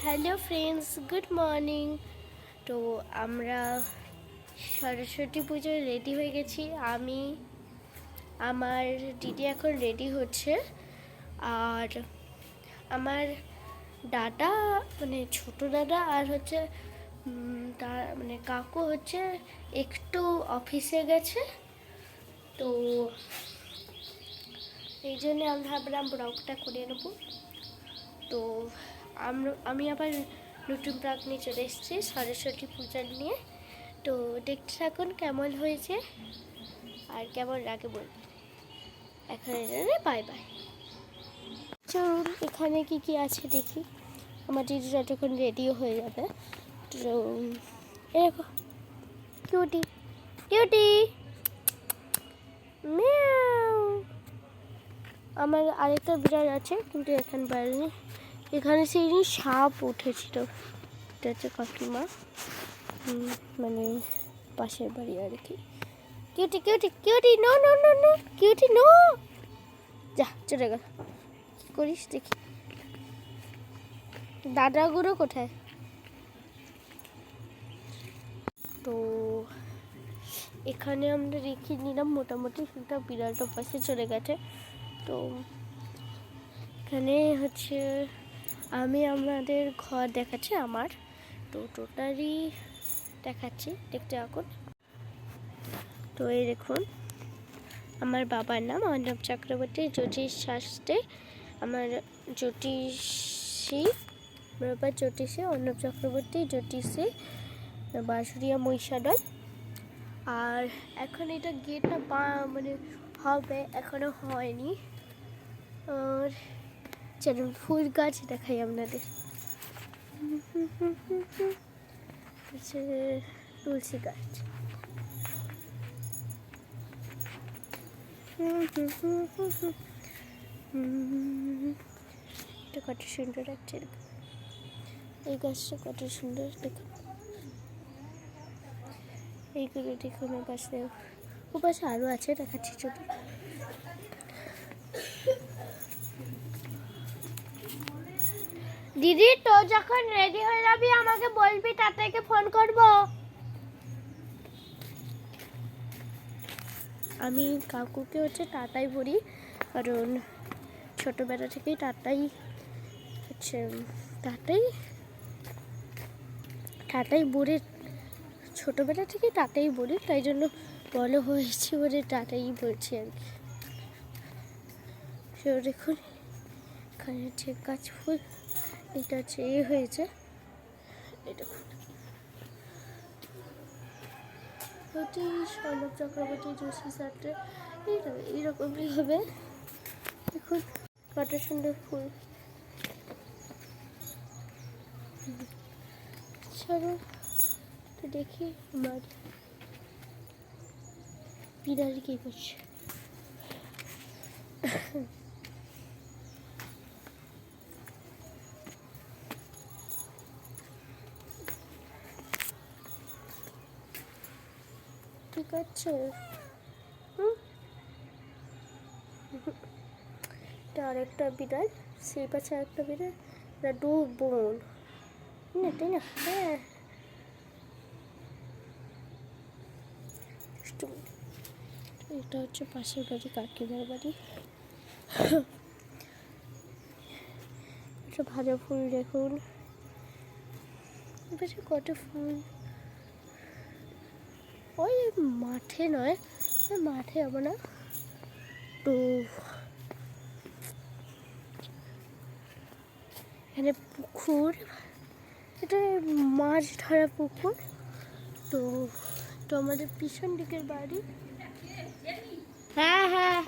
Hello friends, good morning. তো আমরা সরস্বতী পুজোয় রেডি হয়ে গেছি। আমার দিদি এখন রেডি হচ্ছে, আর আমার দাদা মানে ছোট দাদা আর হচ্ছে তার মানে কাকু হচ্ছে একটু অফিসে গেছে। তো এই জন্যে আমি ভাবলাম ব্লগটা করে নেবো। তো আমি আবার নতুন ব্লগ নিয়ে চলে এসেছি সরস্বতী পূজা নিয়ে। তো দেখতে থাকুন কেমন হয়েছে আর কেমন লাগে বলবেন। এখন বাই বাই। চলুন এখানে কি কি আছে দেখি। আমার দিদি যতক্ষণ রেডিও হয়ে যাবে। তো এরকম কিউটি কিউটি মিয়াও। আমার আরেকটা বিড়াল আছে কিন্তু এখন বাইরে। এখানে সেই সাপ উঠেছিল, এটা হচ্ছে কাকিমা, মানে পাশের বাড়ি আর কি। Cutie cutie cutie no no no no cutie no, যা চলে গেল। কি করিস দেখি। দাদাগুলো কোথায়? তো এখানে আমরা রেখে নিলাম মোটামুটি, সেটা বিড়ালটা পাশে চলে গেছে। তো এখানে হচ্ছে আমি আমাদের ঘর দেখাচ্ছি আমার। তো টোটালি দেখাচ্ছি, দেখতে এখন। তো এই দেখুন, আমার বাবার নাম অর্ণব চক্রবর্তী, জ্যোতিষ শাস্ত্রে আমার জ্যোতিষী, আমার বাবার জ্যোতিষী অর্ণব চক্রবর্তী, জ্যোতিষী বাঁশুড়িয়া মহিষাদল। আর এখন এটা গেটটা মানে হবে, এখনো হয়নি। আর চলুন ফুল গাছ দেখাই আপনাদের। তুলসী গাছ, এটা কত সুন্দর লাগছে। এই গাছটা কত সুন্দর দেখুন, এইগুলো দেখুন। ওই পাশে, ও পাশে আরও আছে, দেখাচ্ছি ছোট। দিদি তো যখন রেডি হয়ে যাবি আমাকে বলবি, তাতে ফোন করব। আমি কাকুকে হচ্ছে টাটাই বলি, কারণ ছোটোবেলা থেকেই টাটাই হচ্ছে টাটাই বলে, ছোটোবেলা থেকে টাটাই বলি, তাই জন্য বড় হয়েছি বলে টাটাই বলছি আর কি। সে দেখুন এখানে হচ্ছে গাছ ফুল, এটা হচ্ছে হয়েছে, এটা অর্ণব চক্রবর্তী যোশী সাথে এইরকমই হবে। দেখুন কত সুন্দর ফুল। চলো তো দেখি আমার বিড়াল কি করছে। ঠিক আছে, এটা আরেকটা বিড়াল, সেই পাশে আরেকটা বিড়াল, এটা দু বোন, তাই না? হ্যাঁ, এটা হচ্ছে পাশের বাড়ি, কাকিমার বাড়ি। একটা ভালো ফুল দেখুন, বেশি কত ফুল। ওই মাঠে নয়, মাঠে হবে না। তো এখানে পুকুর, এটা মাছ ধরা পুকুর। তো তো আমাদের পিছন দিকের বাড়ি। হ্যাঁ হ্যাঁ